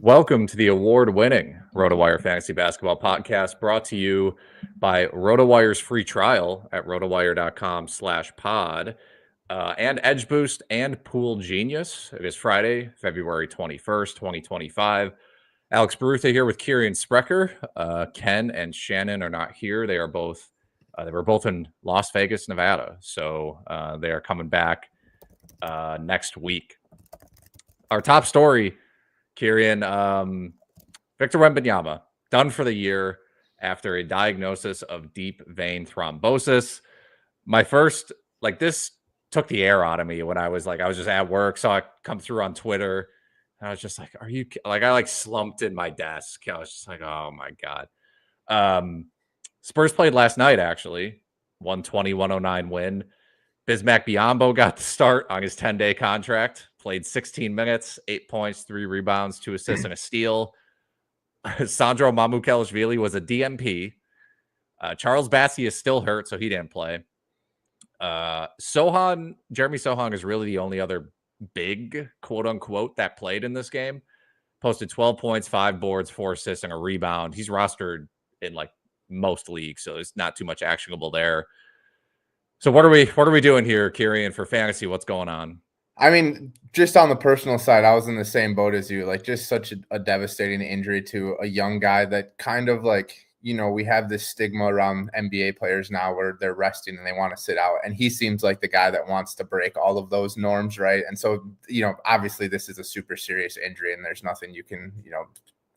Welcome to the award-winning RotoWire Fantasy Basketball Podcast, brought to you by RotoWire's free trial at rotowire.com/pod, and Edge Boost and PoolGenius. It is Friday, February 21st, 2025. Alex Barutha here with Kieran Sprecher. Ken and Shannon are not here. They were both in Las Vegas, Nevada, so they are coming back next week. Our top story, Kieran, Victor Wembanyama, done for the year after a diagnosis of deep vein thrombosis. My first, this took the air out of me when I was just at work, saw it come through on Twitter. And I was just like, are you, I slumped in my desk. I was just like, oh my God. Spurs played last night, actually. 120-109 win. Bismack Biyombo got the start on his 10-day contract, played 16 minutes, 8 points, 3 rebounds, 2 assists, and a steal. Sandro Mamukelashvili was a DMP. Charles Bassey is still hurt, so he didn't play. Jeremy Sohan is really the only other big, quote-unquote, that played in this game. Posted 12 points, 5 boards, 4 assists, and a rebound. He's rostered in, most leagues, so there's not too much actionable there. So what are we doing here, Kieran, for fantasy? What's going on? I mean, just on the personal side, I was in the same boat as you. Just such a devastating injury to a young guy that kind of we have this stigma around NBA players now where they're resting and they want to sit out. And he seems like the guy that wants to break all of those norms, right? And so, obviously this is a super serious injury and there's nothing you can,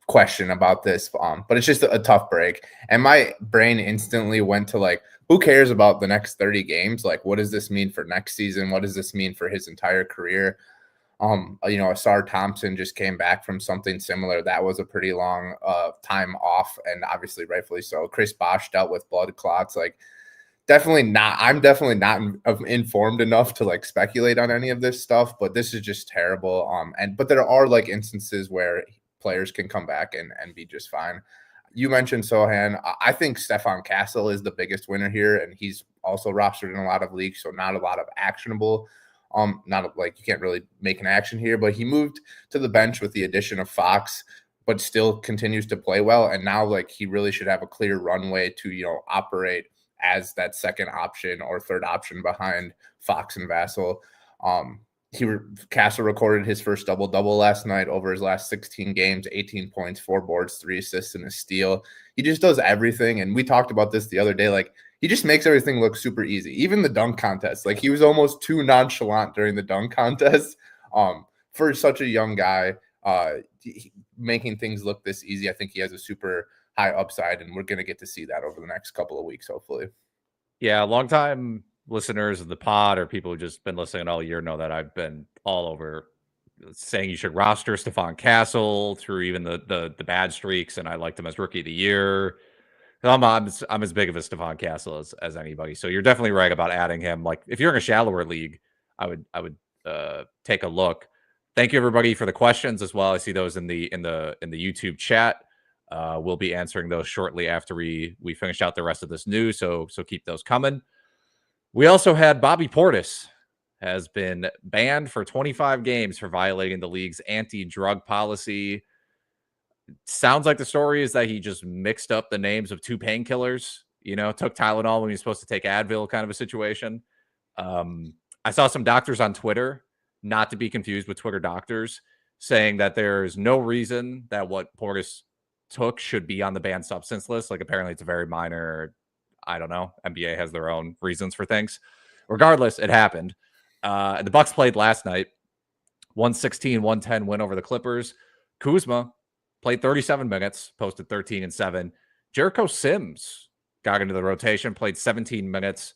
question about this. But it's just a tough break. And my brain instantly went to who cares about the next 30 games? What does this mean for next season? What does this mean for his entire career? Asar Thompson just came back from something similar. That was a pretty long time off, and obviously rightfully so. Chris Bosh dealt with blood clots. Definitely not. I'm definitely not informed enough to speculate on any of this stuff, but this is just terrible. But there are instances where players can come back and be just fine. You mentioned Sohan. I think Stephon Castle is the biggest winner here, and he's also rostered in a lot of leagues, so not a lot of actionable. You can't really make an action here, but he moved to the bench with the addition of Fox, but still continues to play well. And now he really should have a clear runway to, operate as that second option or third option behind Fox and Vassell. Castle recorded his first double-double last night over his last 16 games, 18 points, 4 boards, 3 assists, and a steal. He just does everything. And we talked about this the other day. He just makes everything look super easy. Even the dunk contest. He was almost too nonchalant during the dunk contest. For such a young guy, making things look this easy, I think he has a super high upside, and we're going to get to see that over the next couple of weeks, hopefully. Yeah, long-time listeners of the pod or people who've just been listening all year know that I've been all over saying you should roster Stephon Castle through even the bad streaks, and I liked him as rookie of the year. I'm as big of a Stephon Castle as anybody. So you're definitely right about adding him. If you're in a shallower league, I would take a look. Thank you everybody for the questions as well. I see those in the YouTube chat. We'll be answering those shortly after we finish out the rest of this news. So keep those coming. We also had Bobby Portis has been banned for 25 games for violating the league's anti-drug policy. Sounds like the story is that he just mixed up the names of 2 painkillers, took Tylenol when he was supposed to take Advil, kind of a situation. I saw some doctors on Twitter, not to be confused with Twitter doctors, saying that there's no reason that what Portis took should be on the banned substance list. Apparently it's a very minor, I don't know. NBA has their own reasons for things. Regardless, it happened. The Bucks played last night. 116-110 win over the Clippers. Kuzma played 37 minutes, posted 13 and 7. Jericho Sims got into the rotation, played 17 minutes,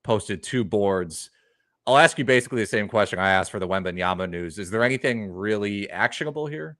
posted 2 boards. I'll ask you basically the same question I asked for the Wembanyama news. Is there anything really actionable here?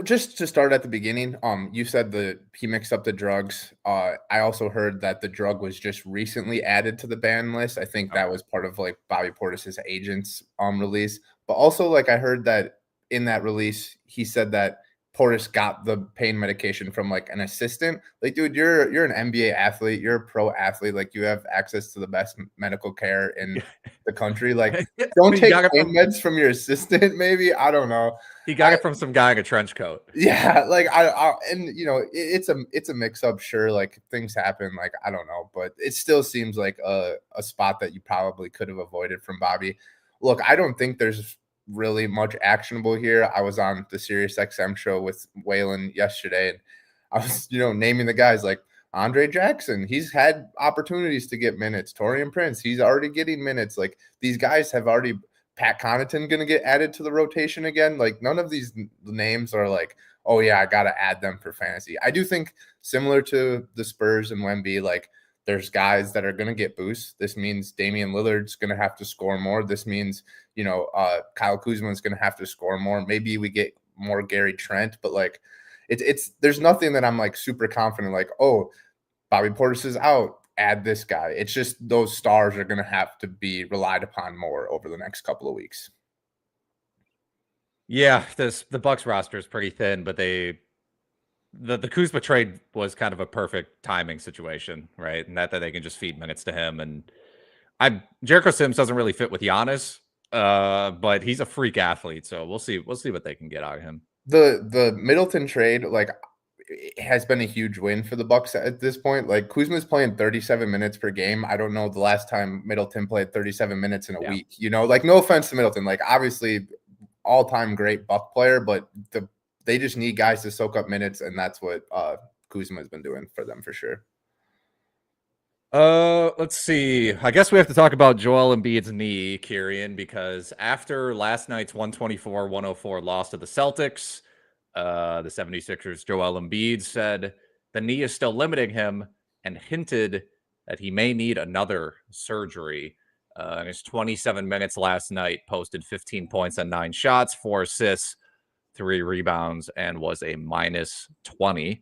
Just to start at the beginning, you said that he mixed up the drugs. I also heard that the drug was just recently added to the ban list. I think that was part of Bobby Portis's agent's release. But also I heard that in that release, he said that Portis got the pain medication from like an assistant. Like, dude, you're an NBA athlete, you're a pro athlete, like you have access to the best medical care in the country. Like, don't take pain meds from your assistant, maybe. I don't know. He got it from some guy in a trench coat. Yeah, like and it's a mix up, sure. Like things happen, like I don't know, but it still seems like a spot that you probably could have avoided from Bobby. Look, I don't think there's really much actionable here. I was on the SiriusXM show with Waylon yesterday, and I was, naming the guys like Andre Jackson. He's had opportunities to get minutes. Taurean Prince, he's already getting minutes. Like these guys have already. Pat Connaughton going to get added to the rotation again. Like none of these names are like, oh yeah, I got to add them for fantasy. I do think similar to the Spurs and Wemby, like there's guys that are going to get boosts. This means Damian Lillard's going to have to score more. This means, Kyle Kuzma is going to have to score more. Maybe we get more Gary Trent, but like there's nothing that I'm like super confident, like, oh, Bobby Portis is out. Add this guy. It's just those stars are going to have to be relied upon more over the next couple of weeks. Yeah, the Bucks roster is pretty thin, but the Kuzma trade was kind of a perfect timing situation, right? And that they can just feed minutes to him. And Jericho Sims doesn't really fit with Giannis, but he's a freak athlete, so we'll see what they can get out of him. The Middleton trade, like, it has been a huge win for the Bucks at this point. Like Kuzma's playing 37 minutes per game. I don't know the last time Middleton played 37 minutes in a week. Like no offense to Middleton, like obviously all-time great Buck player, but they just need guys to soak up minutes, and that's what Kuzma has been doing for them for sure. Let's see. I guess we have to talk about Joel Embiid's knee, Kieran, because after last night's 124-104 loss to the Celtics, the 76ers, Joel Embiid said the knee is still limiting him and hinted that he may need another surgery. In his 27 minutes last night, posted 15 points on 9 shots, 4 assists, 3 rebounds, and was a minus 20.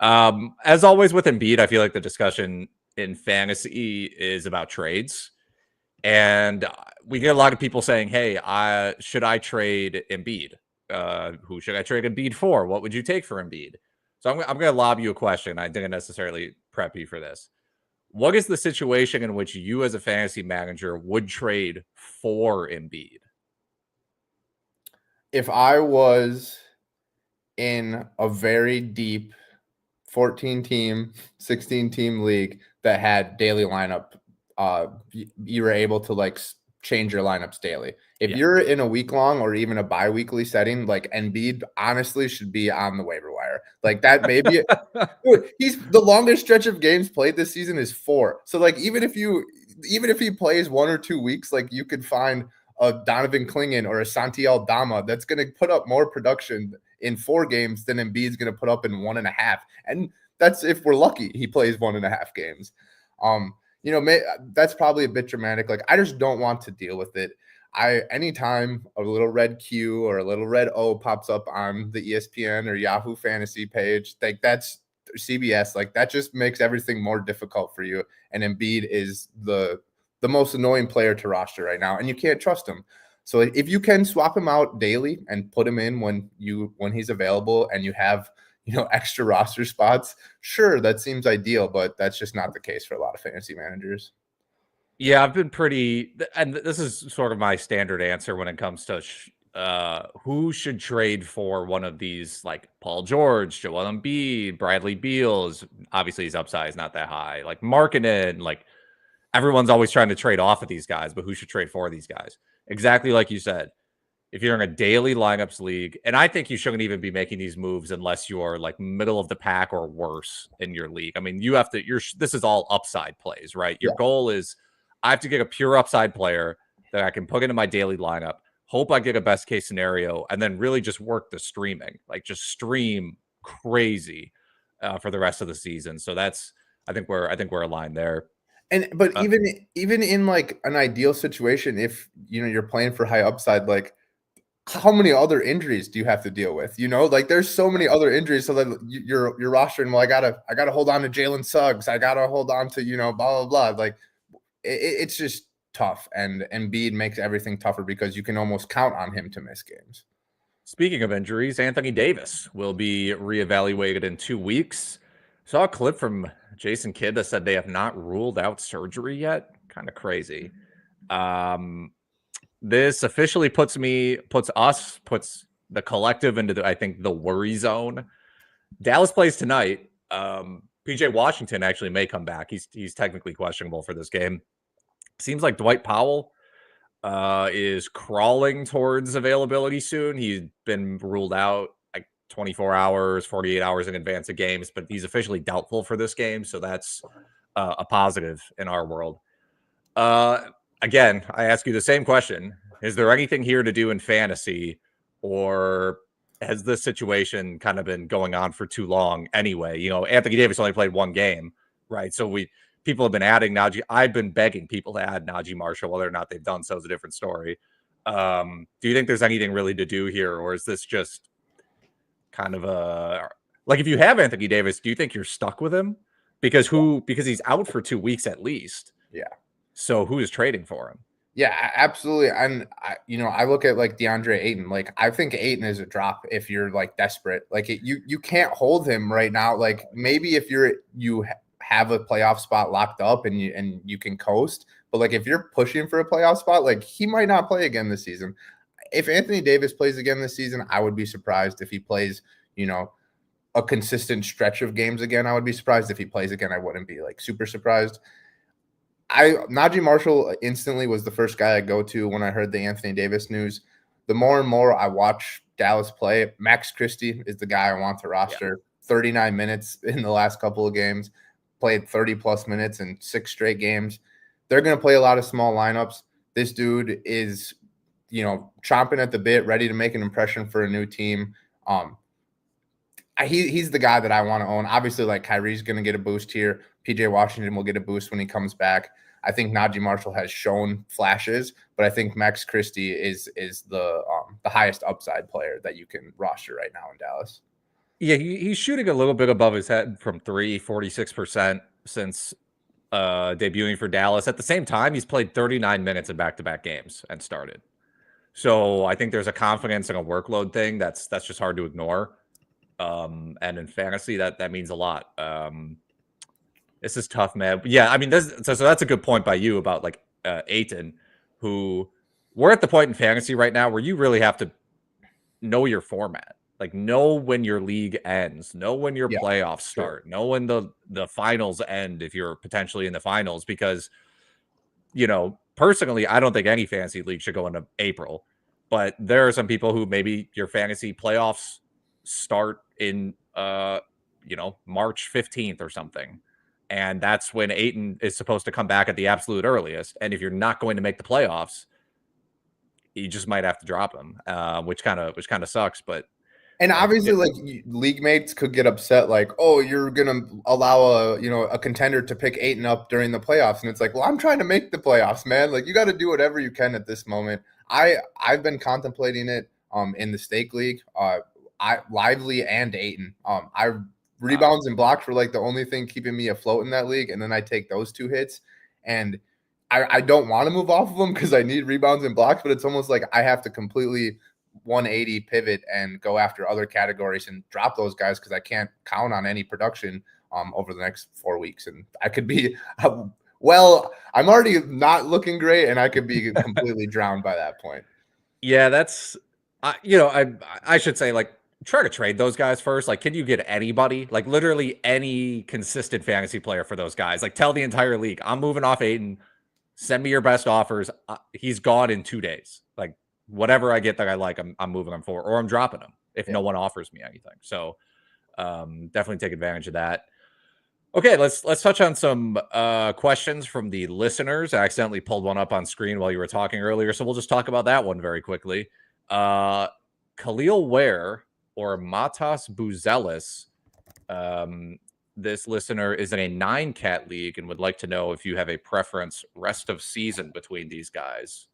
As always with Embiid, I feel like the discussion in fantasy is about trades. And we get a lot of people saying, hey, should I trade Embiid? Who should I trade Embiid for? What would you take for Embiid? So I'm going to lob you a question. I didn't necessarily prep you for this. What is the situation in which you as a fantasy manager would trade for Embiid? If I was in a very deep 14-team, 16-team league that had daily lineup, you were able to like change your lineups daily. If you're in a week-long or even a bi-weekly setting, like Embiid honestly should be on the waiver wire. Like that maybe he's the longest stretch of games played this season is 4. So like even if he plays 1 or 2 weeks, like you could find a Donovan Clingan or a Santi Aldama that's going to put up more production in 4 games than Embiid's going to put up in 1.5. And that's if we're lucky he plays 1.5 games. That's probably a bit dramatic. Like I just don't want to deal with it. Anytime a little red Q or a little red O pops up on the ESPN or Yahoo Fantasy page, like that's CBS, like that just makes everything more difficult for you. And Embiid is the most annoying player to roster right now, and you can't trust him. So if you can swap him out daily and put him in when he's available and you have extra roster spots, sure, that seems ideal, but that's just not the case for a lot of fantasy managers. Yeah, I've been and this is sort of my standard answer when it comes to who should trade for one of these, like Paul George, Joel Embiid, Bradley Beal. Obviously his upside is not that high. Like Markkanen, like everyone's always trying to trade off of these guys, but who should trade for these guys? Exactly like you said. If you're in a daily lineups league, and I think you shouldn't even be making these moves unless you are like middle of the pack or worse in your league. I mean, you have to, this is all upside plays, right? Your goal is I have to get a pure upside player that I can put into my daily lineup, hope I get a best case scenario, and then really just work the streaming, like just stream crazy for the rest of the season. So I think we're aligned there. But even in like an ideal situation, if you're playing for high upside, like how many other injuries do you have to deal with? Like there's so many other injuries, so that you're rostering. Well, I gotta hold on to Jalen Suggs. I gotta hold on to blah blah blah. Like it's just tough, and Embiid makes everything tougher because you can almost count on him to miss games. Speaking of injuries, Anthony Davis will be reevaluated in 2 weeks. Saw a clip from Jason Kidd that said they have not ruled out surgery yet. Kind of crazy. This officially puts the collective into I think the worry zone. Dallas plays tonight. PJ Washington actually may come back. He's technically questionable for this game. Seems like Dwight Powell is crawling towards availability soon. He's been ruled out like 24 hours, 48 hours in advance of games, but he's officially doubtful for this game. So that's a positive in our world. Again, I ask you the same question. Is there anything here to do in fantasy, or has this situation kind of been going on for too long anyway? You know, Anthony Davis only played one game, right? So people have been adding Najee. I've been begging people to add Najee Marshall. Whether or not they've done so is a different story. Do you think there's anything really to do here, or is this just kind of like if you have Anthony Davis, do you think you're stuck with him? Because he's out for 2 weeks at least. Yeah. So who is trading for him? Yeah, absolutely. And I look at like DeAndre Ayton. Like I think Ayton is a drop if you're like desperate. Like you can't hold him right now. Like maybe if you have a playoff spot locked up and you can coast, but like if you're pushing for a playoff spot, like he might not play again this season. If Anthony Davis plays again this season, I would be surprised if he plays, a consistent stretch of games again. I would be surprised if he plays again. I wouldn't be like super surprised. Najee Marshall instantly was the first guy I go to when I heard the Anthony Davis news. The more and more I watch Dallas play, Max Christie is the guy I want to roster. 39 minutes in the last couple of games, played 30-plus minutes in 6 straight games. They're going to play a lot of small lineups. This dude is, chomping at the bit, ready to make an impression for a new team. He's the guy that I want to own. Obviously, like Kyrie's going to get a boost here. PJ Washington will get a boost when he comes back. I think Najee Marshall has shown flashes, but I think Max Christie is the highest upside player that you can roster right now in Dallas. Yeah, he's shooting a little bit above his head from 46% since debuting for Dallas. At the same time, he's played 39 minutes in back-to-back games and started. So I think there's a confidence and a workload thing that's just hard to ignore. And in fantasy, that means a lot. This is tough, man. But yeah, I mean, so that's a good point by you about like Ayton, who we're at the point in fantasy right now where you really have to know your format. Like know when your league ends, know when your playoffs start, know when the finals end if you're potentially in the finals, because personally, I don't think any fantasy league should go into April, but there are some people who maybe your fantasy playoffs start in March 15th or something. And that's when Ayton is supposed to come back at the absolute earliest. And if you're not going to make the playoffs, you just might have to drop him, which kind of sucks. But obviously, like league mates could get upset, like, oh, you're gonna allow a contender to pick Ayton up during the playoffs, and it's like, well, I'm trying to make the playoffs, man. Like you got to do whatever you can at this moment. I've been contemplating it in the stake league, Lively and Ayton. Rebounds and blocks were like the only thing keeping me afloat in that league. And then I take those 2 hits and I don't want to move off of them because I need rebounds and blocks, but it's almost like I have to completely 180 pivot and go after other categories and drop those guys because I can't count on any production over the next 4 weeks. And I could be, I'm already not looking great and I could be completely drowned by that point. Yeah, that's, I should say, like, try to trade those guys first. Like, can you get anybody, like literally any consistent fantasy player for those guys? Like, tell the entire league, I'm moving off Ayton. Send me your best offers. He's gone in 2 days. Like, whatever I get that I like, I'm moving him for, or I'm dropping him if no one offers me anything. So definitely take advantage of that. Okay, let's touch on some questions from the listeners. I accidentally pulled one up on screen while you were talking earlier, so we'll just talk about that one very quickly. Khalil Ware or Matas Buzelis, this listener is in a 9-cat league and would like to know if you have a preference rest of season between these guys.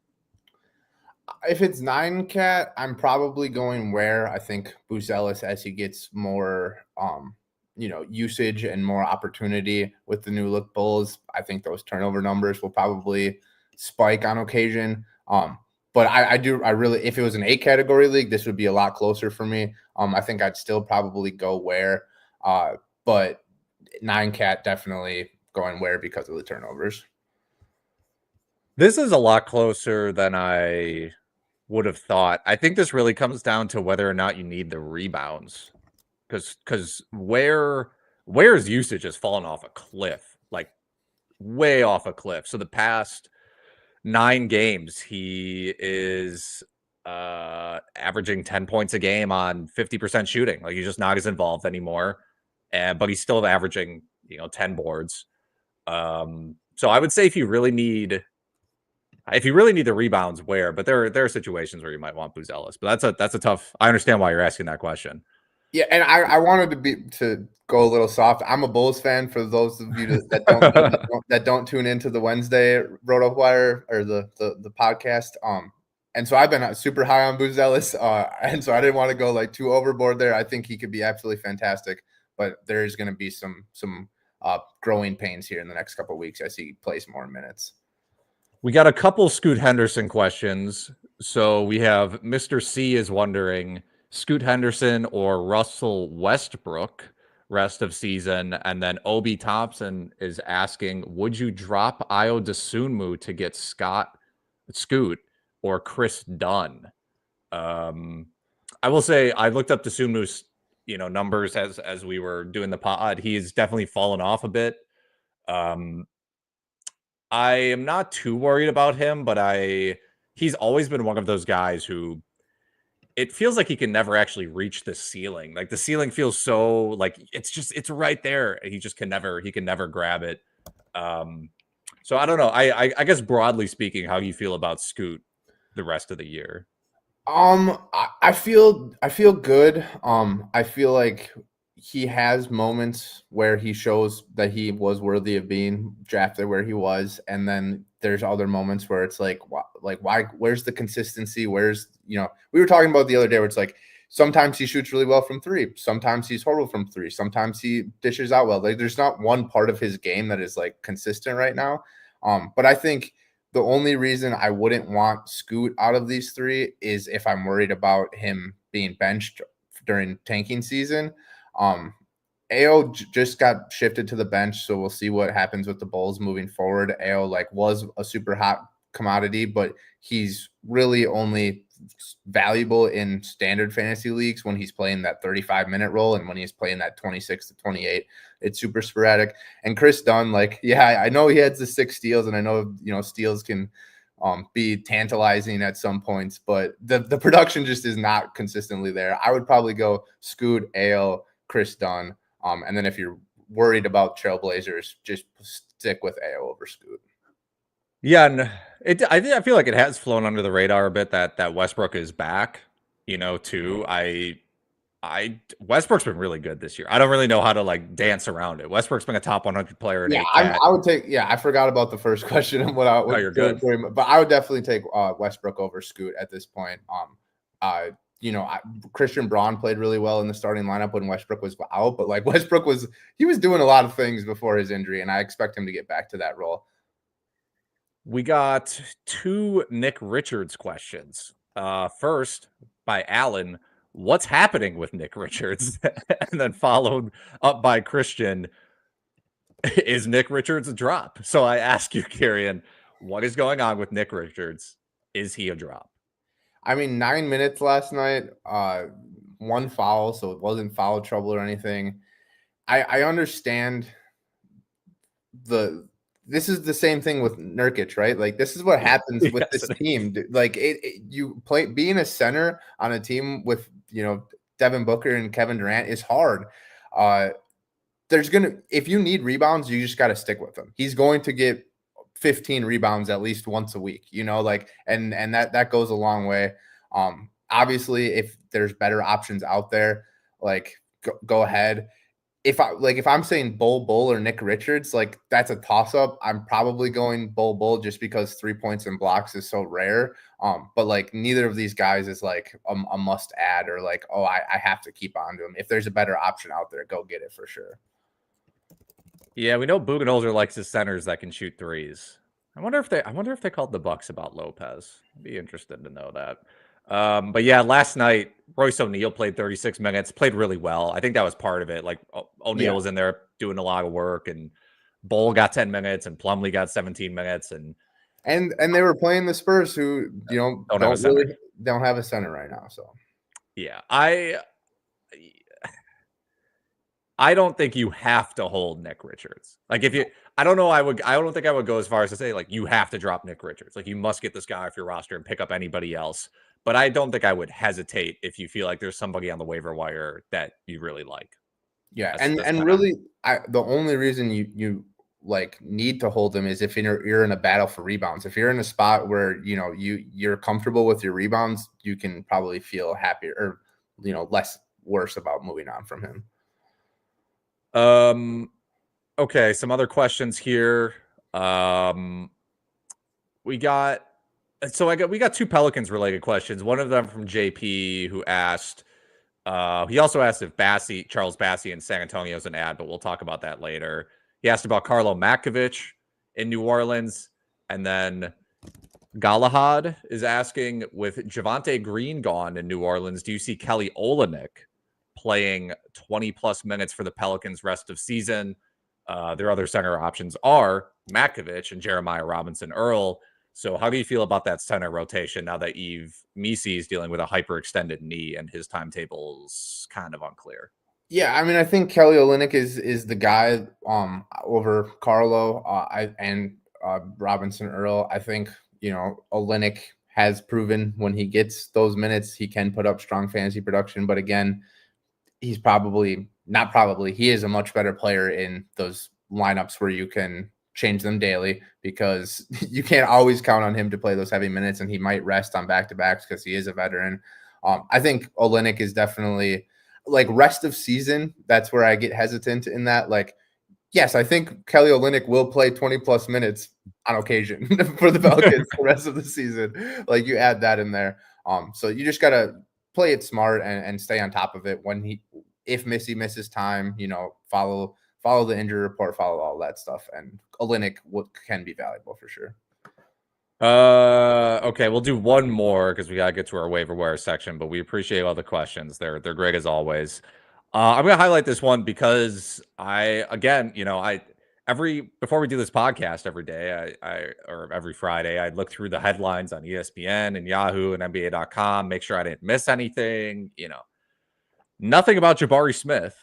If it's 9-cat, I'm probably going Ware. I think Buzelis, as he gets more usage and more opportunity with the new look Bulls, I think those turnover numbers will probably spike on occasion. But But I really, if it was an 8 category league, this would be a lot closer for me. I think I'd still probably go Ware, but 9 cat definitely going Ware because of the turnovers. This is a lot closer than I would have thought. I think this really comes down to whether or not you need the rebounds, because Ware's usage has fallen off a cliff, like way off a cliff. So the past 9 games, he is averaging 10 points a game on 50% shooting. Like, he's just not as involved anymore, but he's still averaging 10 boards. So I would say if you really need the rebounds, Ware, but there are situations where you might want Buzelis. But that's a tough. I understand why you're asking that question. Yeah, and I wanted to go a little soft. I'm a Bulls fan. For those of you that don't tune into the Wednesday RotoWire or the podcast, and so I've been super high on Buzelis, and so I didn't want to go like too overboard there. I think he could be absolutely fantastic, but there is going to be some growing pains here in the next couple of weeks as he plays more minutes. We got a couple Scoot Henderson questions. So we have Mr. C is wondering, Scoot Henderson or Russell Westbrook rest of season, and then Obi Thompson is asking, would you drop Io DeSunmu to get Scoot or Kris Dunn? I will say I looked up DeSunmu's numbers as we were doing the pod. He's definitely fallen off a bit. I am not too worried about him, but he's always been one of those guys who it feels like he can never actually reach the ceiling. Like, the ceiling feels so like it's right there. He can never grab it. So I don't know. I guess broadly speaking, how do you feel about Scoot the rest of the year? I feel good. I feel like he has moments where he shows that he was worthy of being drafted where he was, and then there's other moments where it's like why? Where's the consistency? Where's we were talking about the other day where it's like sometimes he shoots really well from 3, sometimes he's horrible from 3, sometimes he dishes out well. Like, there's not one part of his game that is like consistent right now. But I think the only reason I wouldn't want Scoot out of these 3 is if I'm worried about him being benched during tanking season. AO just got shifted to the bench, so we'll see what happens with the Bulls moving forward. AO was a super hot commodity, but he's really only valuable in standard fantasy leagues when he's playing that 35-minute role, and when he's playing that 26 to 28, it's super sporadic. And Kris Dunn, I know he has the 6 steals, and I know steals can be tantalizing at some points, but the production just is not consistently there. I would probably go Scoot, AO, Kris Dunn, and then if you're worried about Trailblazers, just stick with AO over Scoot. Yeah, and I feel like it has flown under the radar a bit that Westbrook is back. Too. Westbrook's been really good this year. I don't really know how to dance around it. Westbrook's been a top 100 player in I would take. Yeah, I forgot about the first question and what I would. Oh, you're good. But I would definitely take Westbrook over Scoot at this point. Christian Braun played really well in the starting lineup when Westbrook was out, but Westbrook was doing a lot of things before his injury, and I expect him to get back to that role. We got 2 Nick Richards questions. First by Alan, what's happening with Nick Richards? And then followed up by Christian, is Nick Richards a drop? So I ask you, Kieran, what is going on with Nick Richards? Is he a drop? I mean, 9 minutes last night, 1 foul, so it wasn't foul trouble or anything. I understand this is the same thing with Nurkic, right? This is what happens with this team. You play being a center on a team with Devin Booker and Kevin Durant is hard. If you need rebounds, you just got to stick with him. He's going to get 15 rebounds at least once a week, and that goes a long way. Obviously, if there's better options out there, go ahead. If I'm saying Bull or Nick Richards, that's a toss up. I'm probably going Bull just because 3 points and blocks is so rare. But neither of these guys is a must add or I have to keep on to him. If there's a better option out there, go get it for sure. Yeah, we know Budenholzer likes his centers that can shoot threes. I wonder if they called the Bucks about Lopez. I'd be interested to know that. But yeah, last night Royce O'Neal played 36 minutes, played really well. I think that was part of it. Like O'Neal was in there doing a lot of work, and Bol got 10 minutes, and Plumlee got 17 minutes, and they were playing the Spurs, who don't have a center right now. So yeah, I don't think you have to hold Nick Richards. Like I don't think I would go as far as to say like you have to drop Nick Richards. Like you must get this guy off your roster and pick up anybody else. But I don't think I would hesitate if you feel like there's somebody on the waiver wire that you really like. Yeah, that's really, the only reason you like need to hold him is if you're in a battle for rebounds. If you're in a spot where you're comfortable with your rebounds, you can probably feel happier or less worse about moving on from him. Okay, some other questions here. We got two Pelicans related questions. One of them from JP, who asked, he also asked if Charles Bassey in San Antonio is an ad, but we'll talk about that later. He asked about Carlo Makovich in New Orleans, and then Galahad is asking, with Javonte Green gone in New Orleans, do you see Kelly Olynyk playing 20-plus minutes for the Pelicans rest of season? Their other center options are Makovich and Jeremiah Robinson-Earl. So how do you feel about that center rotation now that Yves Missi is dealing with a hyperextended knee and his timetable's kind of unclear? Yeah, I mean, I think Kelly Olynyk is the guy over Carlo and Robinson-Earl. I think, Olynyk has proven when he gets those minutes, he can put up strong fantasy production. But again, he is a much better player in those lineups where you can change them daily, because you can't always count on him to play those heavy minutes, and he might rest on back-to-backs because he is a veteran. I think Olynyk is definitely like rest of season. That's where I get hesitant in that. Like, yes, I think Kelly Olynyk will play 20-plus minutes on occasion for the Pelicans the rest of the season. Like, you add that in there. So you just got to play it smart and stay on top of it. If Missy misses time, follow the injury report, follow all that stuff. And Olynyk can be valuable for sure. Okay, we'll do one more because we gotta get to our waiver wire section, but we appreciate all the questions. They're great as always. I'm gonna highlight this one because before we do this podcast every day, or every Friday, I look through the headlines on ESPN and Yahoo and NBA.com, make sure I didn't miss anything. Nothing about Jabari Smith,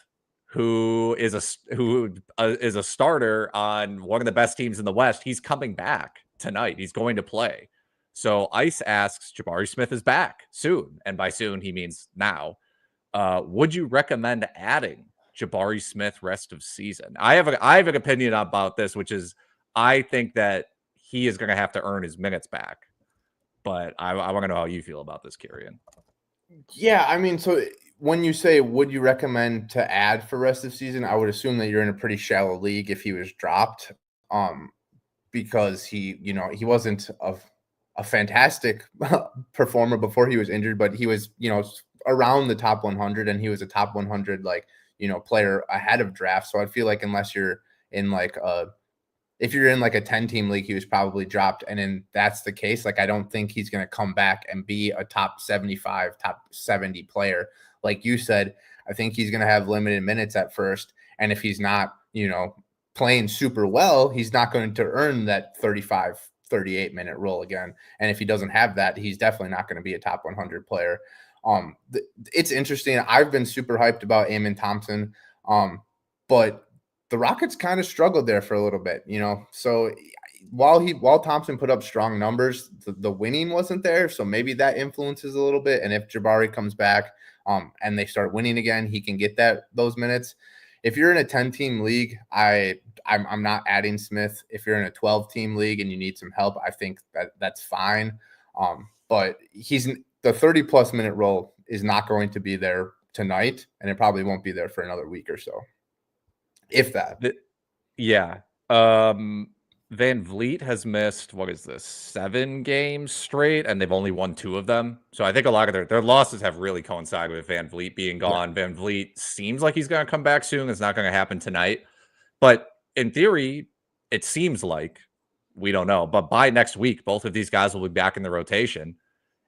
who is a starter on one of the best teams in the West. He's coming back tonight. He's going to play. So ICE asks, Jabari Smith is back soon, and by soon he means now. Would you recommend adding Jabari Smith rest of season? I have an opinion about this, which is I think that he is going to have to earn his minutes back. But I want to know how you feel about this, Kirian. Yeah, I mean, so when you say would you recommend to add for rest of season, I would assume that you're in a pretty shallow league if he was dropped. Because he wasn't a fantastic performer before he was injured, but he was, around the top 100, and he was a top 100, player ahead of draft. So I feel like unless you're in if you're in a 10-team league, he was probably dropped. And that's the case. I don't think he's going to come back and be a top 75, top 70 player. Like you said, I think he's going to have limited minutes at first. And if he's not, playing super well, he's not going to earn that 35, 38 minute role again. And if he doesn't have that, he's definitely not going to be a top 100 player. It's interesting. I've been super hyped about Amen Thompson. But the Rockets kind of struggled there for a little bit, so while Thompson put up strong numbers, the winning wasn't there. So maybe that influences a little bit. And if Jabari comes back, and they start winning again, he can get those minutes. If you're in a 10-team league, I'm not adding Smith. If you're in a 12-team league and you need some help, I think that's fine. But the 30-plus minute role is not going to be there tonight, and it probably won't be there for another week or so, if that. Yeah. Van Vliet has missed, 7 games straight, and they've only won 2 of them. So I think a lot of their losses have really coincided with Van Vliet being gone. Yeah. Van Vliet seems like he's going to come back soon. It's not going to happen tonight. But in theory, it seems like we don't know. But by next week, both of these guys will be back in the rotation.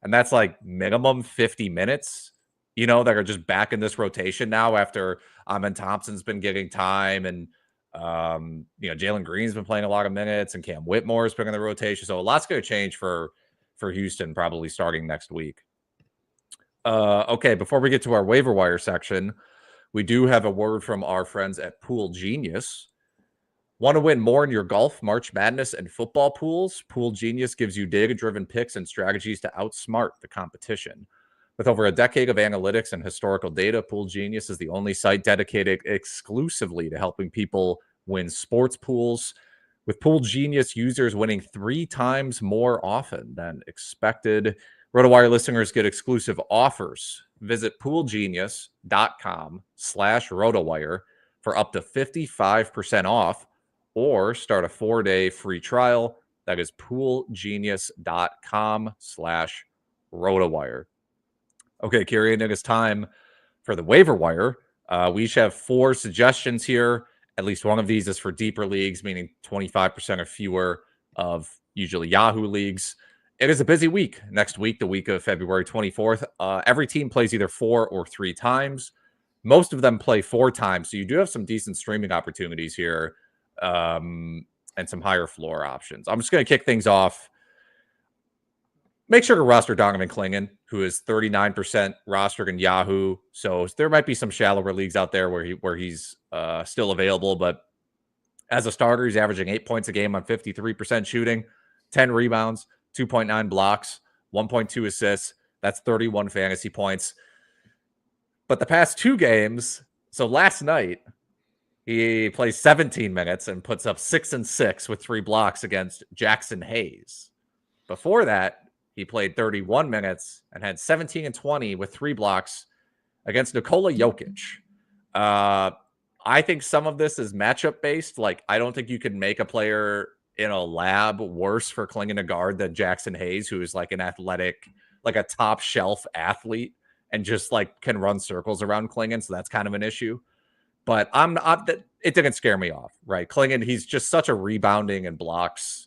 And that's like minimum 50 minutes, that are just back in this rotation now after Amen Thompson's been getting time. And, Jalen Green's been playing a lot of minutes and Cam Whitmore's been in the rotation. So a lot's going to change for Houston probably starting next week. Okay, before we get to our waiver wire section, we do have a word from our friends at PoolGenius. Want to win more in your golf, March Madness, and football pools? PoolGenius gives you data-driven picks and strategies to outsmart the competition. With over a decade of analytics and historical data, PoolGenius is the only site dedicated exclusively to helping people win sports pools. With PoolGenius, users winning 3 times more often than expected. RotoWire listeners get exclusive offers. Visit PoolGenius.com/RotoWire for up to 55% off, or start a 4-day free trial. That is PoolGenius.com/RotoWire. Okay, Kieran, it is time for the waiver wire. We each have 4 suggestions here. At least one of these is for deeper leagues, meaning 25% or fewer of usually Yahoo leagues. It is a busy week. Next week, the week of February 24th, every team plays either 4 or 3 times. Most of them play 4 times, so you do have some decent streaming opportunities here, and some higher floor options. I'm just going to kick things off. Make sure to roster Donovan Clingan, who is 39% rostered in Yahoo. So there might be some shallower leagues out there where he's still available, but as a starter, he's averaging 8 points a game on 53% shooting, 10 rebounds, 2.9 blocks, 1.2 assists. That's 31 fantasy points. But the past 2 games, so last night, he plays 17 minutes and puts up 6 and 6 with 3 blocks against Jackson Hayes. Before that, he played 31 minutes and had 17 and 20 with 3 blocks against Nikola Jokic. I think some of this is matchup based. Like, I don't think you can make a player in a lab worse for Clingan to guard than Jackson Hayes, who is like an athletic, like a top shelf athlete and just like can run circles around Clingan. So that's kind of an issue. But it didn't scare me off, right? Clingan, he's just such a rebounding and blocks,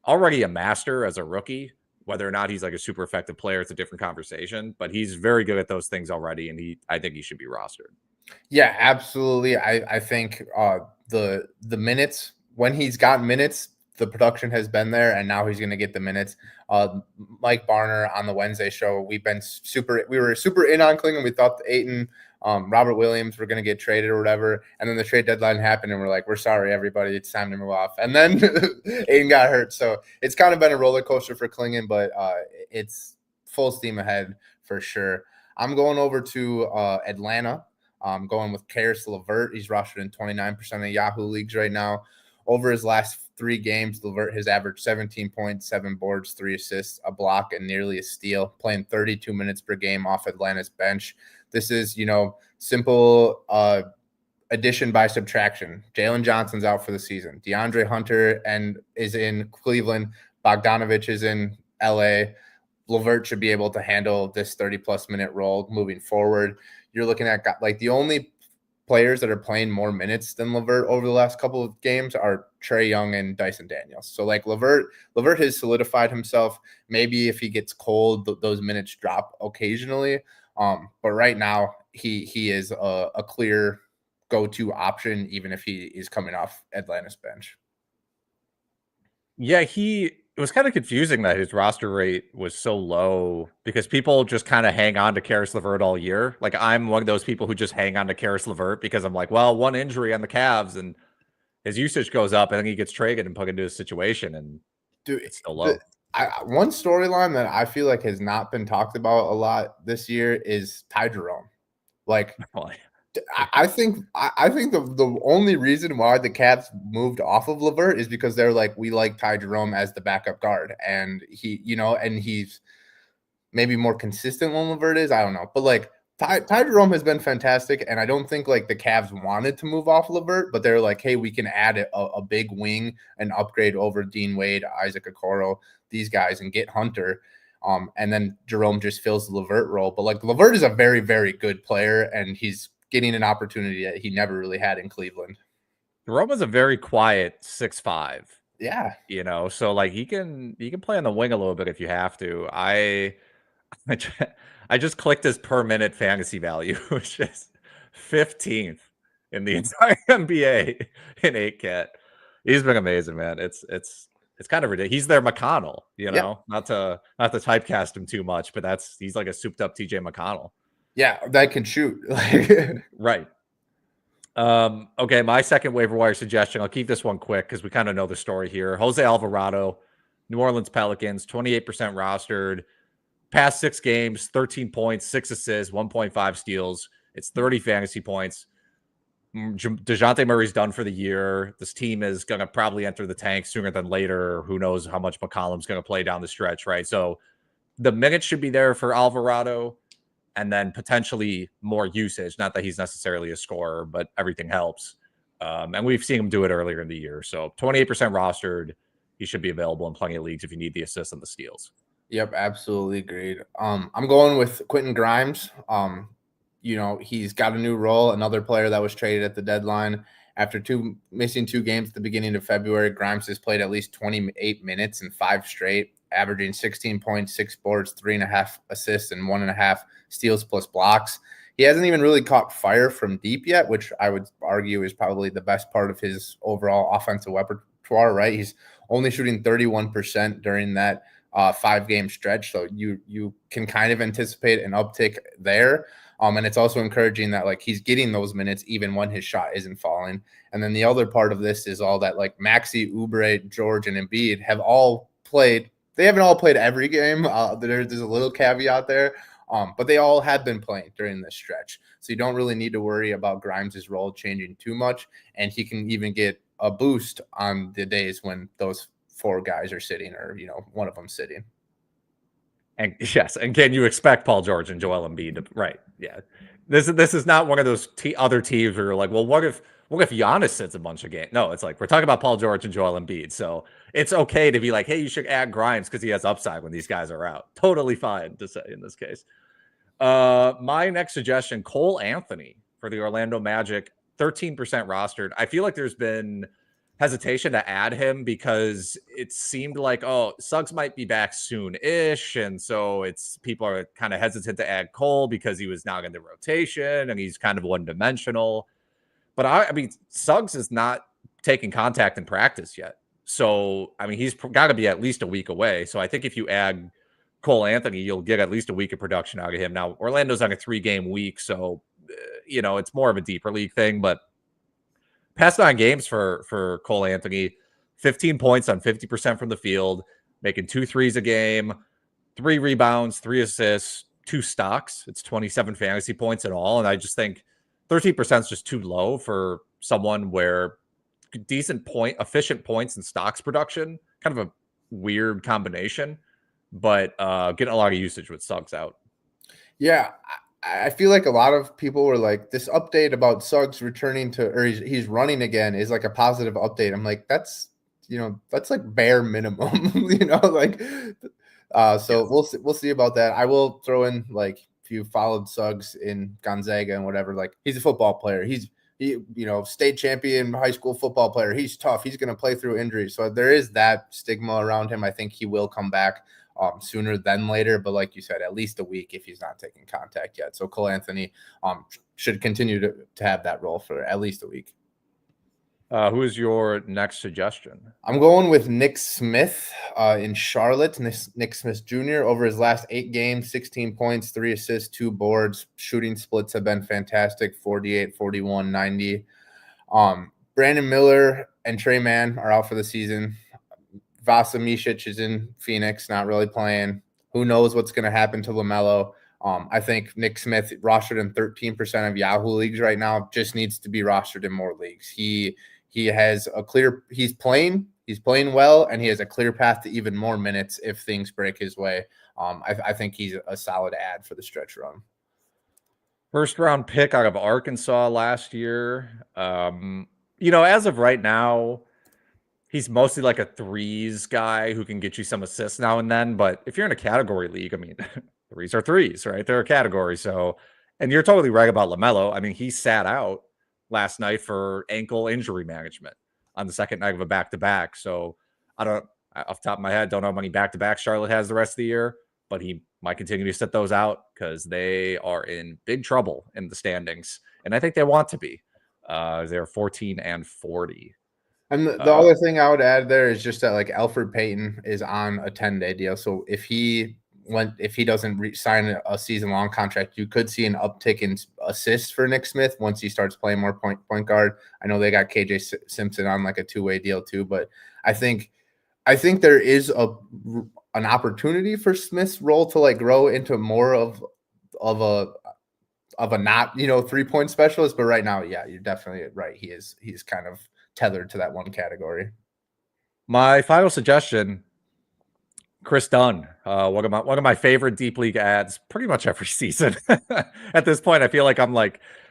already a master as a rookie. Whether or not he's like a super effective player, it's a different conversation, but he's very good at those things already. And I think he should be rostered. Yeah, absolutely. I think the minutes, when he's gotten minutes, the production has been there, and now he's going to get the minutes. Mike Barner on the Wednesday show, we were super in on Clingan. We thought the Ayton, Robert Williams were going to get traded or whatever, and then the trade deadline happened, and we're like, we're sorry, everybody, it's time to move off. And then Ayton got hurt, so it's kind of been a roller coaster for Clingan, but it's full steam ahead for sure. I'm going over to Atlanta. I'm going with Caris LeVert. He's rostered in 29% of Yahoo leagues right now. Over his last 3 games, LeVert has averaged 17 points, 7 boards, 3 assists, a block, and nearly a steal, playing 32 minutes per game off Atlanta's bench. This is, simple addition by subtraction. Jalen Johnson's out for the season. DeAndre Hunter is in Cleveland. Bogdanovich is in LA. LeVert should be able to handle this 30-plus minute role moving forward. You're looking at like the only players that are playing more minutes than LeVert over the last couple of games are Trae Young and Dyson Daniels. So like LeVert has solidified himself. Maybe if he gets cold, those minutes drop occasionally. But right now he is a clear go-to option, even if he is coming off Atlanta's bench. Yeah, it was kind of confusing that his roster rate was so low because people just kind of hang on to Caris LeVert all year. Like, I'm one of those people who just hang on to Caris LeVert because I'm like, well, one injury on the Cavs and his usage goes up and then he gets traded and put into a situation, and dude, it's still low. One storyline that I feel like has not been talked about a lot this year is Ty Jerome. Like, I think the only reason why the Cavs moved off of LeVert is because they're like, we like Ty Jerome as the backup guard, and he's maybe more consistent than LeVert is. I don't know, but like Ty Jerome has been fantastic, and I don't think like the Cavs wanted to move off LeVert, but they're like, hey, we can add a big wing and upgrade over Dean Wade, Isaac Okoro, these guys, and get Hunter. And then Jerome just fills the LeVert role. But like LeVert is a very, very good player, and he's getting an opportunity that he never really had in Cleveland. Jerome was a very quiet 6'5", Yeah. So like he can play on the wing a little bit if you have to. I ju- I just clicked his per minute fantasy value, which is 15th in the entire NBA in 8 cat. He's been amazing, man. It's kind of ridiculous. He's their McConnell, Yep. not to typecast him too much, but he's like a souped up TJ McConnell. Yeah, that can shoot. Like, Right. Okay, my second waiver wire suggestion. I'll keep this one quick because we kind of know the story here. Jose Alvarado, New Orleans Pelicans, 28% rostered. Past 6 games, 13 points, 6 assists, 1.5 steals. It's 30 fantasy points. DeJounte Murray's done for the year. This team is going to probably enter the tank sooner than later. Who knows how much McCollum's going to play down the stretch, right? So the minutes should be there for Alvarado and then potentially more usage. Not that he's necessarily a scorer, but everything helps. And we've seen him do it earlier in the year. So 28% rostered. He should be available in plenty of leagues if you need the assists and the steals. Yep, absolutely agreed. I'm going with Quentin Grimes. He's got a new role, another player that was traded at the deadline. After missing 2 games at the beginning of February, Grimes has played at least 28 minutes in 5 straight, averaging 16 points, 6 boards, 3.5 assists, and 1.5 steals plus blocks. He hasn't even really caught fire from deep yet, which I would argue is probably the best part of his overall offensive repertoire, right? He's only shooting 31% during that 5-game stretch. So you can kind of anticipate an uptick there. And it's also encouraging that like he's getting those minutes even when his shot isn't falling. And then the other part of this is all that like Maxey, Oubre, George, and Embiid have all played. They haven't all played every game. There's a little caveat there. But they all have been playing during this stretch. So you don't really need to worry about Grimes' role changing too much. And he can even get a boost on the days when those 4 guys are sitting or, one of them sitting. And yes, and can you expect Paul George and Joel Embiid to, right? Yeah. This is not one of those other teams where you're like, well, what if Giannis sits a bunch of games? No, it's like we're talking about Paul George and Joel Embiid. So it's okay to be like, hey, you should add Grimes because he has upside when these guys are out. Totally fine to say in this case. My next suggestion, Cole Anthony for the Orlando Magic, 13% rostered. I feel like there's been hesitation to add him because it seemed like, oh, Suggs might be back soon-ish, and so people are kind of hesitant to add Cole because he was not in the rotation and he's kind of one-dimensional. But I mean, Suggs is not taking contact in practice yet, so I mean, he's got to be at least a week away. So I think if you add Cole Anthony, you'll get at least a week of production out of him. Now, Orlando's on a 3-game week, so it's more of a deeper league thing, but past 9 games for Cole Anthony, 15 points on 50% from the field, making 2 threes a game, 3 rebounds, 3 assists, 2 stocks. It's 27 fantasy points in all. And I just think 13% is just too low for someone where efficient points and stocks production, kind of a weird combination, but getting a lot of usage with Suggs out. Yeah, I feel like a lot of people were like, this update about Suggs returning or he's running again is like a positive update. I'm like, that's like bare minimum, like, so yes. We'll see about that. I will throw in, like, if you followed Suggs in Gonzaga and whatever, like, he's a football player. He state champion high school football player. He's tough. He's going to play through injuries. So there is that stigma around him. I think he will come back sooner than later, but like you said, at least a week if he's not taking contact yet. So Cole Anthony should continue to have that role for at least a week. Who is your next suggestion? I'm going with Nick Smith in Charlotte. Nick Smith Jr. over his last 8 games, 16 points, 3 assists, 2 boards. Shooting splits have been fantastic, 48, 41, 90. Brandon Miller and Trey Mann are out for the season. Vasa Micic is in Phoenix, not really playing. Who knows what's going to happen to LaMelo? I think Nick Smith, rostered in 13% of Yahoo leagues right now, just needs to be rostered in more leagues. He has he's playing well, and he has a clear path to even more minutes if things break his way. I think he's a solid add for the stretch run. First round pick out of Arkansas last year. As of right now, he's mostly like a threes guy who can get you some assists now and then. But if you're in a category league, I mean, threes are threes, right? They're a category. So, and you're totally right about LaMelo. I mean, he sat out last night for ankle injury management on the second night of a back-to-back. So I don't, off the top of my head, don't know how many back-to-back Charlotte has the rest of the year, but he might continue to sit those out because they are in big trouble in the standings. And I think they want to be. They're 14 and 40. And the other thing I would add there is just that like Elfrid Payton is on a 10-day deal. So if he doesn't sign a season-long contract, you could see an uptick in assists for Nick Smith once he starts playing more point guard. I know they got KJ Simpson on like a 2-way deal too, but I think there is an opportunity for Smith's role to like grow into more of a not 3-point specialist. But right now, yeah, you're definitely right. He's kind of tethered to that one category. My final suggestion, Kris Dunn, one of my favorite deep league ads pretty much every season. At this point, I feel like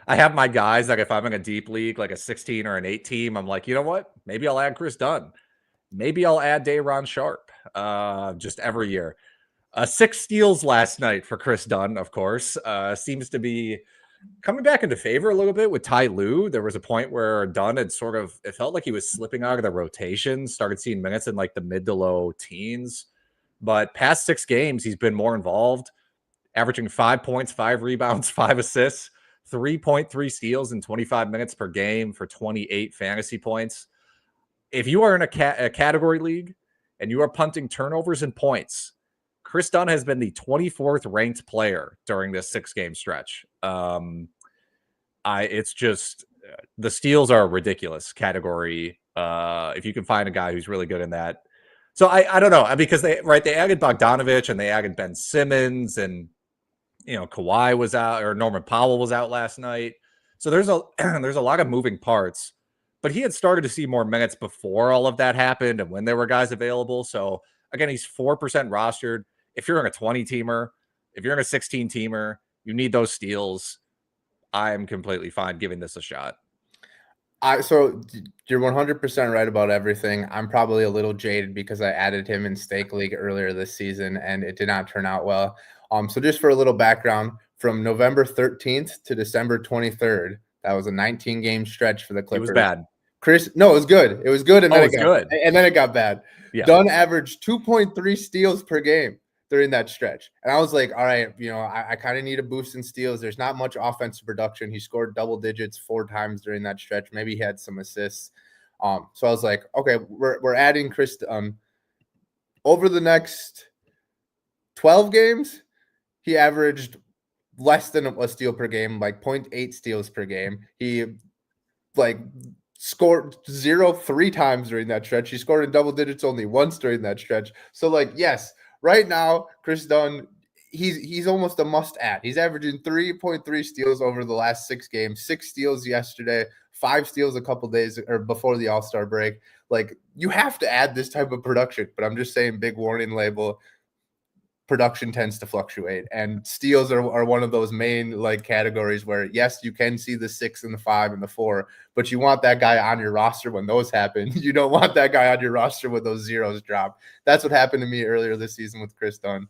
I have my guys that if I'm in a deep league, like a 16 or an 8 team, I'm like, you know what? Maybe I'll add Kris Dunn. Maybe I'll add Day'Ron Sharpe just every year. 6 steals last night for Kris Dunn, of course. Seems to be coming back into favor a little bit with Ty Lue. There was a point where Dunn had it felt like he was slipping out of the rotation, started seeing minutes in like the mid to low teens. But past 6 games, he's been more involved, averaging 5 points, 5 rebounds, 5 assists, 3.3 steals in 25 minutes per game for 28 fantasy points. If you are in a category league and you are punting turnovers and points, Kris Dunn has been the 24th ranked player during this 6-game stretch. It's just the steals are a ridiculous category. If you can find a guy who's really good in that. So I don't know, because they added Bogdanovich and they added Ben Simmons, and Kawhi was out, or Norman Powell was out last night. So there's a lot of moving parts. But he had started to see more minutes before all of that happened and when there were guys available. So again, he's 4% rostered. If you're in a 20-teamer, if you're in a 16-teamer, you need those steals. I'm completely fine giving this a shot. So you're 100% right about everything. I'm probably a little jaded because I added him in Stake League earlier this season and it did not turn out well. So just for a little background, from November 13th to December 23rd, that was a 19-game stretch for the Clippers. It was bad. No, it was good. It was good, and then it got bad. Yeah. Dunn averaged 2.3 steals per game during that stretch, and I was like, all right, I kind of need a boost in steals. There's not much offensive production. He scored double digits 4 times during that stretch. Maybe he had some assists. So I was like, okay, we're adding Kris Dunn. Over the next 12 games, he averaged less than a steal per game, like 0.8 steals per game. He scored 0 3 times during that stretch. He scored in double digits only once during that stretch. So yes, right now, Kris Dunn, he's almost a must add. He's averaging 3.3 steals over the last 6 games, 6 steals yesterday, 5 steals a couple days or before the All-Star break. You have to add this type of production, but I'm just saying, big warning label. Production tends to fluctuate, and steals are one of those main categories where, yes, you can see the 6 and the 5 and the 4, but you want that guy on your roster when those happen. You don't want that guy on your roster when those zeros drop. That's what happened to me earlier this season with Kris Dunn.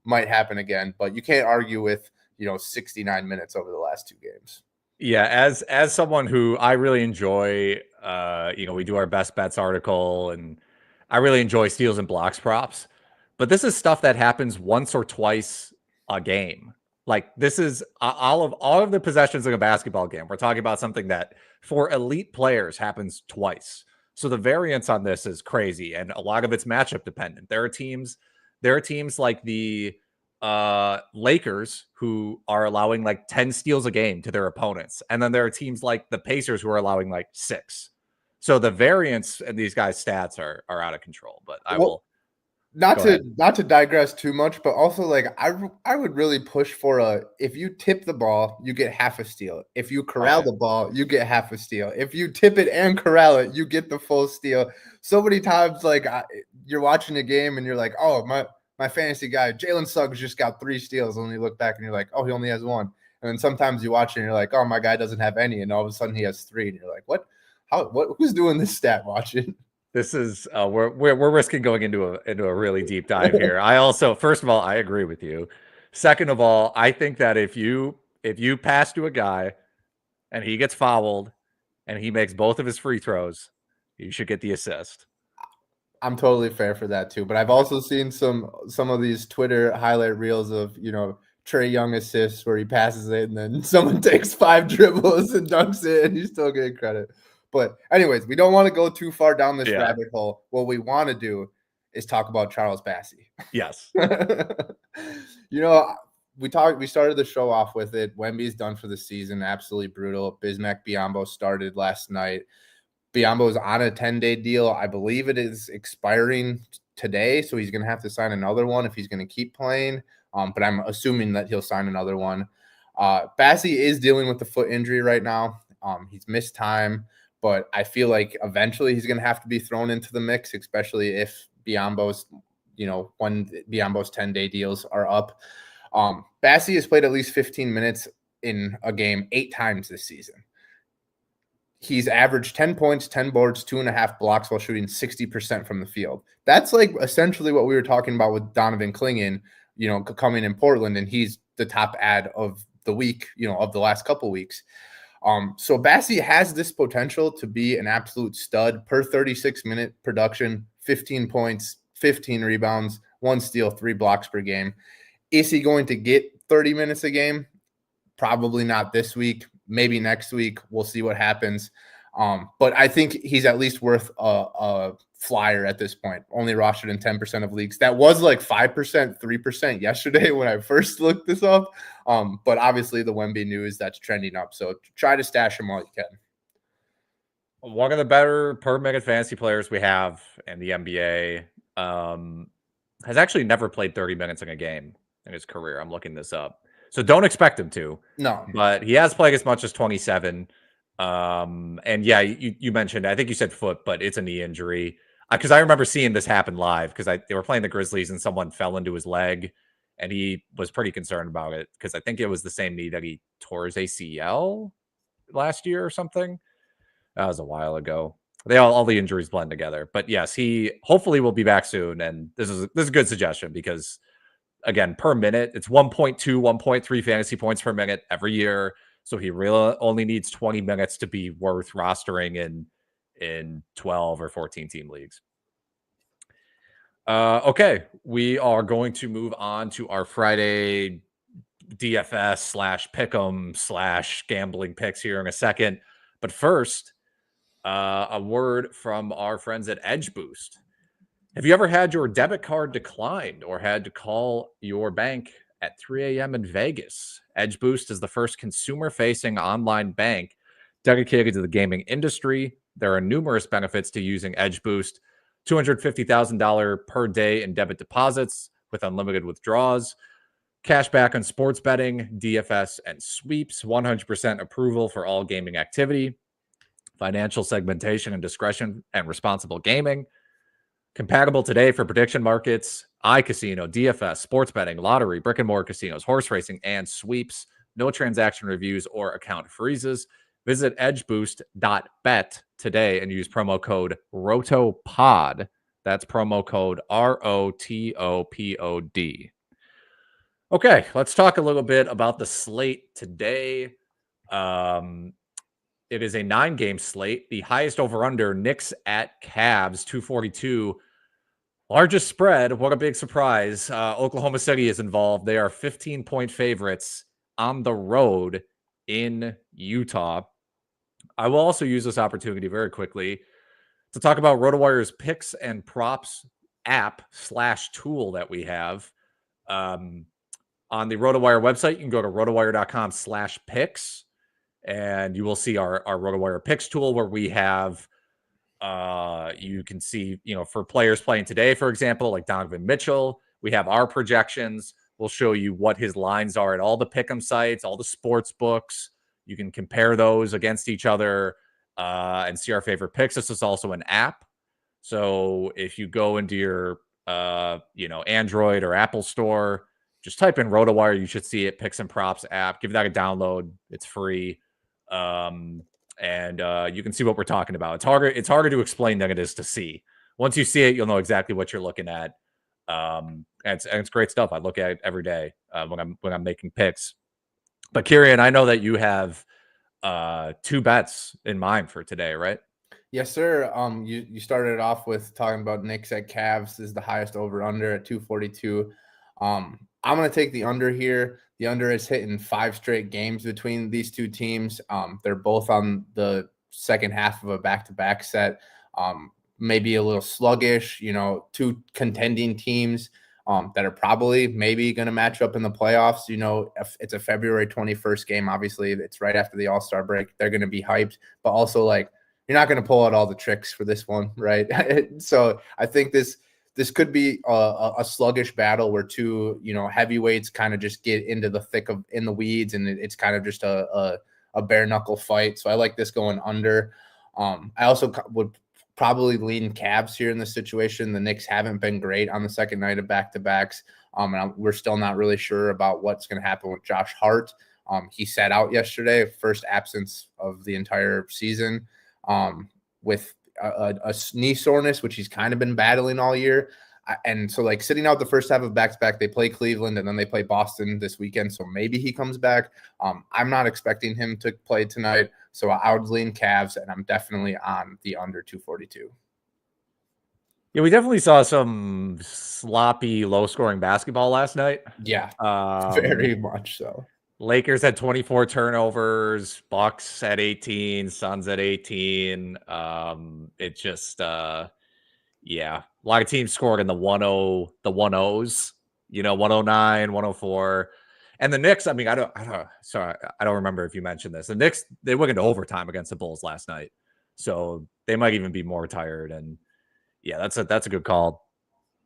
Might happen again, but you can't argue with 69 minutes over the last 2 games. Yeah, as someone who I really enjoy, we do our best bets article, and I really enjoy steals and blocks props. But this is stuff that happens once or twice a game. This is all of the possessions in a basketball game. We're talking about something that for elite players happens twice. So the variance on this is crazy, and a lot of it's matchup dependent. There are teams like the Lakers who are allowing 10 steals a game to their opponents, and then there are teams like the Pacers who are allowing 6. So the variance in these guys' stats are out of control. But I will. Not to digress too much, but also I would really push for if you tip the ball, you get half a steal. If you corral the ball, you get half a steal. If you tip it and corral it, you get the full steal. So many times, you're watching a game and you're like, oh, my fantasy guy, Jalen Suggs just got 3 steals. And then you look back and you're like, oh, he only has 1. And then sometimes you watch it and you're like, oh, my guy doesn't have any. And all of a sudden he has 3. And you're like, what? Who's doing this stat watching? This is we're risking going into a really deep dive here. I also, first of all, I agree with you. Second of all, I think that if you pass to a guy and he gets fouled and he makes both of his free throws, you should get the assist. I'm totally fair for that too. But I've also seen some of these Twitter highlight reels of, Trae Young assists where he passes it and then someone takes 5 dribbles and dunks it and he's still getting credit. But anyways, we don't want to go too far down this rabbit hole. What we want to do is talk about Charles Bassey. Yes. We started the show off with it. Wemby's done for the season. Absolutely brutal. Bismack Biyombo started last night. Biyombo's on a 10-day deal. I believe it is expiring today, so he's going to have to sign another one if he's going to keep playing. But I'm assuming that he'll sign another one. Bassey is dealing with the foot injury right now. He's missed time, but I feel like eventually he's going to have to be thrown into the mix, especially if Biyombo's, when Biyombo's 10-day deals are up. Bassey has played at least 15 minutes in a game 8 times this season. He's averaged 10 points, 10 boards, 2.5 blocks while shooting 60% from the field. That's like essentially what we were talking about with Donovan Clingan, coming in Portland, and he's the top ad of the week, of the last couple weeks. So Bassey has this potential to be an absolute stud per 36-minute production, 15 points, 15 rebounds, 1 steal, 3 blocks per game. Is he going to get 30 minutes a game? Probably not this week. Maybe next week. We'll see what happens. But I think he's at least worth a flyer at this point. Only rostered in 10% of leagues. That was like 5%, 3% yesterday when I first looked this up. But obviously the Wemby news, that's trending up. So try to stash him while you can. One of the better per minute fantasy players we have in the NBA has actually never played 30 minutes in a game in his career. I'm looking this up. So don't expect him to. No. But he has played as much as 27. And yeah, you mentioned, I think you said foot, but it's a knee injury. Because I remember seeing this happen live because they were playing the Grizzlies and someone fell into his leg and he was pretty concerned about it because I think it was the same knee that he tore his ACL last year or something. That was a while ago. All the injuries blend together. But yes, he hopefully will be back soon. And this is a good suggestion because again, per minute, it's 1.2, 1.3 fantasy points per minute every year. So he really only needs 20 minutes to be worth rostering in 12 or 14 team leagues. Okay, we are going to move on to our Friday DFS / pick'em / gambling picks here in a second. But first, a word from our friends at Edge Boost. Have you ever had your debit card declined or had to call your bank at 3 a.m. in Vegas? Edge Boost is the first consumer-facing online bank dedicated to the gaming industry. There are numerous benefits to using Edge Boost. $250,000 per day in debit deposits with unlimited withdrawals, cash back on sports betting, DFS, and sweeps, 100% approval for all gaming activity, financial segmentation and discretion, and responsible gaming. Compatible today for prediction markets, iCasino, DFS, sports betting, lottery, brick and mortar casinos, horse racing, and sweeps. No transaction reviews or account freezes. Visit edgeboost.bet today and use promo code ROTOPOD. That's promo code ROTOPOD. Okay, let's talk a little bit about the slate today. It is a 9-game slate. The highest over-under, Knicks at Cavs, 242. Largest spread. What a big surprise. Oklahoma City is involved. They are 15-point favorites on the road in Utah. I will also use this opportunity very quickly to talk about RotoWire's picks and props app / tool that we have. On the RotoWire website, you can go to rotowire.com/picks. And you will see our RotoWire picks tool where we have, you can see, for players playing today, for example, like Donovan Mitchell, we have our projections. We'll show you what his lines are at all the pick'em sites, all the sports books. You can compare those against each other and see our favorite picks. This is also an app. So if you go into your, Android or Apple store, just type in RotoWire. You should see it, Picks and Props app. Give that a download. It's free. And you can see what we're talking about. It's harder to explain than it is to see. Once you see it, you'll know exactly what you're looking at. And it's great stuff. I look at it every day when I'm making picks. But Kieran, I know that you have 2 bets in mind for today, right? Yes, sir. You started off with talking about Knicks at Cavs. This is the highest over under at 242. I'm gonna take the under here. The under is hitting 5 straight games between these two teams. They're both on the second half of a back-to-back set. Maybe a little sluggish, two contending teams that are probably maybe going to match up in the playoffs. If it's a February 21st game, obviously it's right after the All-Star break. They're going to be hyped, but also like you're not going to pull out all the tricks for this one, right? So I think this could be a sluggish battle where two, heavyweights kind of just get into the thick of in the weeds, and it's kind of just a bare knuckle fight. So I like this going under. I also would probably lean Cavs here in this situation. The Knicks haven't been great on the second night of back-to-backs. And we're still not really sure about what's going to happen with Josh Hart. He sat out yesterday, first absence of the entire season, with a knee soreness, which he's kind of been battling all year. And so like sitting out the first half of back-to-back, they play Cleveland and then they play Boston this weekend. So maybe he comes back. I'm not expecting him to play tonight. So I would lean Cavs, and I'm definitely on the under 242. Yeah, we definitely saw some sloppy, low-scoring basketball last night. Yeah, very much so. Lakers had 24 turnovers, Bucks at 18, Suns at 18. It just, yeah, a lot of teams scored in the 1-0s, 109, 104. And the Knicks, I mean, I don't remember if you mentioned this. The Knicks, they went into overtime against the Bulls last night. So they might even be more tired. And yeah, that's a good call.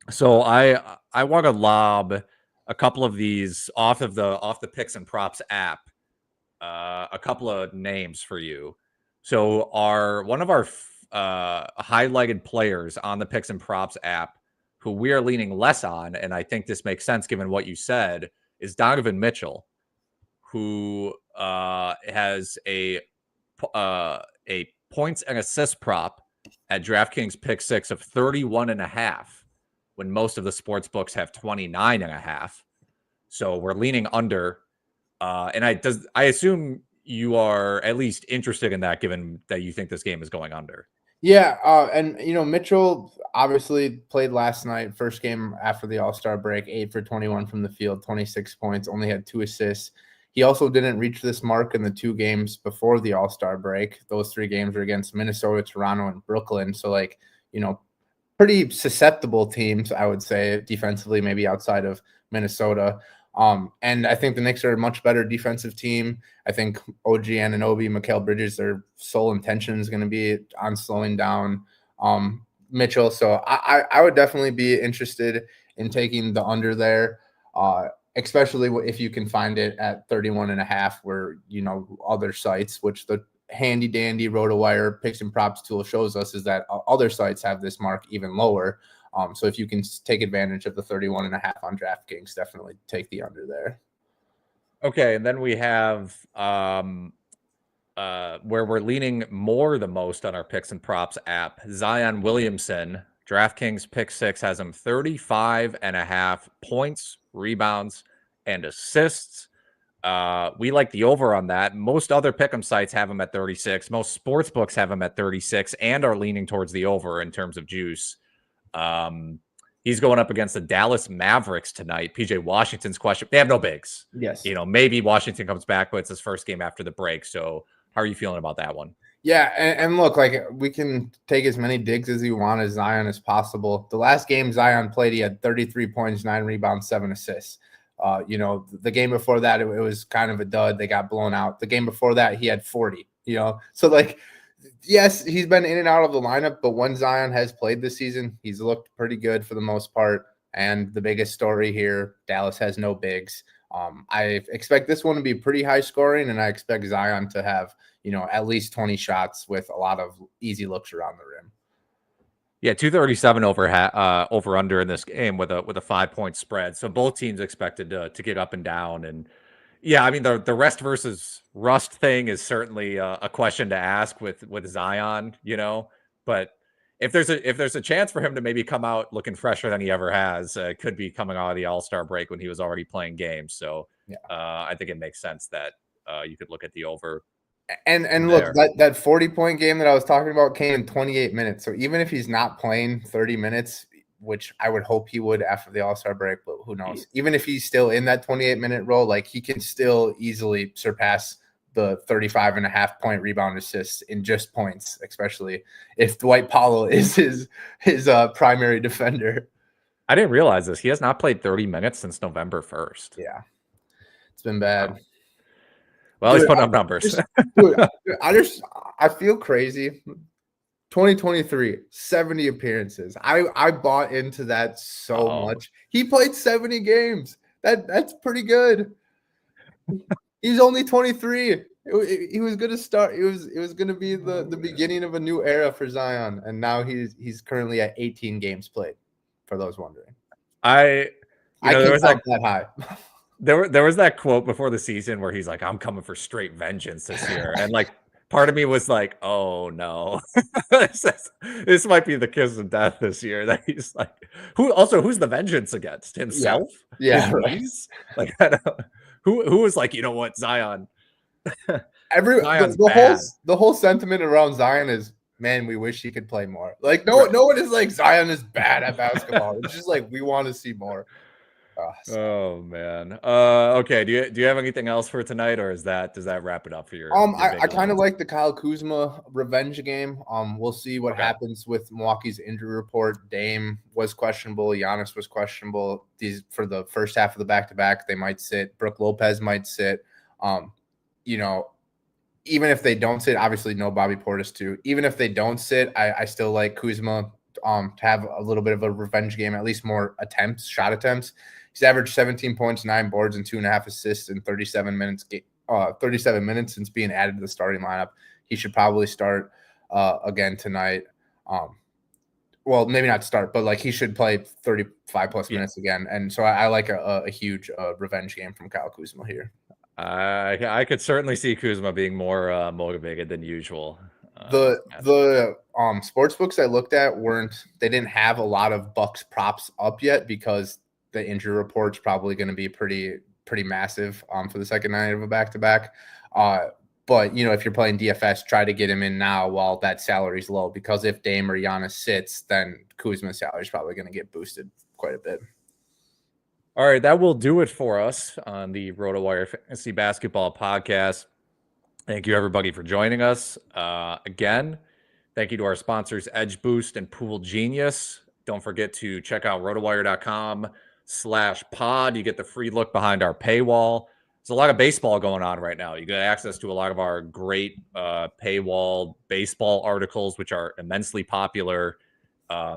So I want to lob a couple of these off the picks and props app, a couple of names for you. So one of our highlighted players on the picks and props app, who we are leaning less on, and I think this makes sense given what you said, is Donovan Mitchell, who has a points and assist prop at DraftKings Pick 6 of 31.5, when most of the sports books have 29.5. So we're leaning under. And I assume you are at least interested in that, given that you think this game is going under. Yeah, and Mitchell obviously played last night, first game after the All-Star break, 8 for 21 from the field, 26 points, only had 2 assists. He also didn't reach this mark in the 2 games before the All-Star break. Those 3 games were against Minnesota, Toronto, and Brooklyn. So pretty susceptible teams, I would say, defensively, maybe outside of Minnesota. And I think the Knicks are a much better defensive team. I think OG Anunoby, Mikal Bridges, their sole intention is going to be on slowing down Mitchell. So I would definitely be interested in taking the under there, especially if you can find it at 31.5, where, other sites, which the handy dandy RotoWire picks and props tool shows us, is that other sites have this mark even lower. So if you can take advantage of the 31.5 on DraftKings, definitely take the under there. Okay, and then we have where we're leaning the most on our picks and props app, Zion Williamson. DraftKings Pick 6 has him 35.5 points, rebounds, and assists. We like the over on that. Most other pick'em sites have him at 36. Most sports books have him at 36 and are leaning towards the over in terms of juice. He's going up against the Dallas Mavericks tonight. PJ Washington's question. They have no bigs. Yes. Maybe Washington comes back, but it's his first game after the break. So how are you feeling about that one? Yeah. And look, we can take as many digs as you want as Zion as possible. The last game Zion played, he had 33 points, 9 rebounds, 7 assists. The game before that, it was kind of a dud. They got blown out. The game before that, he had 40, so yes, he's been in and out of the lineup, but when Zion has played this season, he's looked pretty good for the most part. And the biggest story here, Dallas has no bigs. I expect this one to be pretty high scoring, and I expect Zion to have, at least 20 shots with a lot of easy looks around the rim. Yeah, 237 over under in this game with a 5-point spread. So both teams expected to get up and down. And yeah, I mean the rest versus rust thing is certainly a question to ask with Zion, But if there's a chance for him to maybe come out looking fresher than he ever has, it could be coming out of the All-Star break when he was already playing games. So yeah. I think it makes sense that you could look at the over. And look, that 40-point game that I was talking about came in 28 minutes. So even if he's not playing 30 minutes, which I would hope he would after the All-Star break, but who knows? Even if he's still in that 28-minute role, like he can still easily surpass the 35.5-point rebound assists in just points, especially if Dwight Powell is his primary defender. I didn't realize this. He has not played 30 minutes since November 1st. Yeah. It's been bad. Wow. Well, he's putting up numbers. I feel crazy. 2023, 70 appearances. I bought into that so much. He played 70 games. That's pretty good. He's only 23. He was going to start. It was going to be the beginning of a new era for Zion, and now he's currently at 18 games played. For those wondering, I there was that high. There was that quote before the season where he's like, "I'm coming for straight vengeance this year," and like part of me was like, "Oh no, this might be the kiss of death this year." That he's like, who's the vengeance against himself? Yeah, right. Like, I don't, who was like, you know what, Zion? The whole sentiment around Zion is, man, we wish he could play more. Like no one is like Zion is bad at basketball. It's just like we want to see more. Oh man. Okay. Do you have anything else for tonight, or does that wrap it up for your? I kind of like the Kyle Kuzma revenge game. We'll see what happens with Milwaukee's injury report. Dame was questionable. Giannis was questionable. These for the first half of the back-to-back, they might sit. Brook Lopez might sit. Even if they don't sit, obviously no Bobby Portis too. Even if they don't sit, I still like Kuzma to have a little bit of a revenge game, at least more shot attempts. He's averaged 17 points, 9 boards, and 2.5 assists in 37 minutes. 37 minutes since being added to the starting lineup. He should probably start again tonight. Well, maybe not start, but like he should play 35 plus minutes again. And so I like a huge revenge game from Kyle Kuzma here. I could certainly see Kuzma being more motivated than usual. The sports books I looked at they didn't have a lot of Bucks props up yet because the injury report's probably going to be pretty massive for the second night of a back-to-back. But if you're playing DFS, try to get him in now while that salary's low, because if Dame or Giannis sits, then Kuzma's salary is probably going to get boosted quite a bit. All right, that will do it for us on the RotoWire Fantasy Basketball Podcast. Thank you, everybody, for joining us. Again, thank you to our sponsors, Edge Boost and PoolGenius. Don't forget to check out rotowire.com/pod. You get the free look behind our paywall. There's a lot of baseball going on right now. You get access to a lot of our great paywall baseball articles, which are immensely popular. I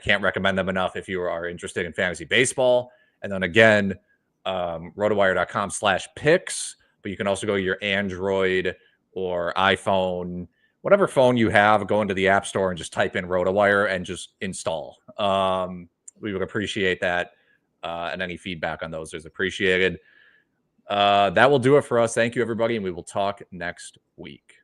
can't recommend them enough if you are interested in fantasy baseball. And then again, rotowire.com/picks, but you can also go to your Android or iPhone, whatever phone you have, go into the App Store and just type in RotoWire and just install. We would appreciate that. And any feedback on those is appreciated. That will do it for us. Thank you, everybody. And we will talk next week.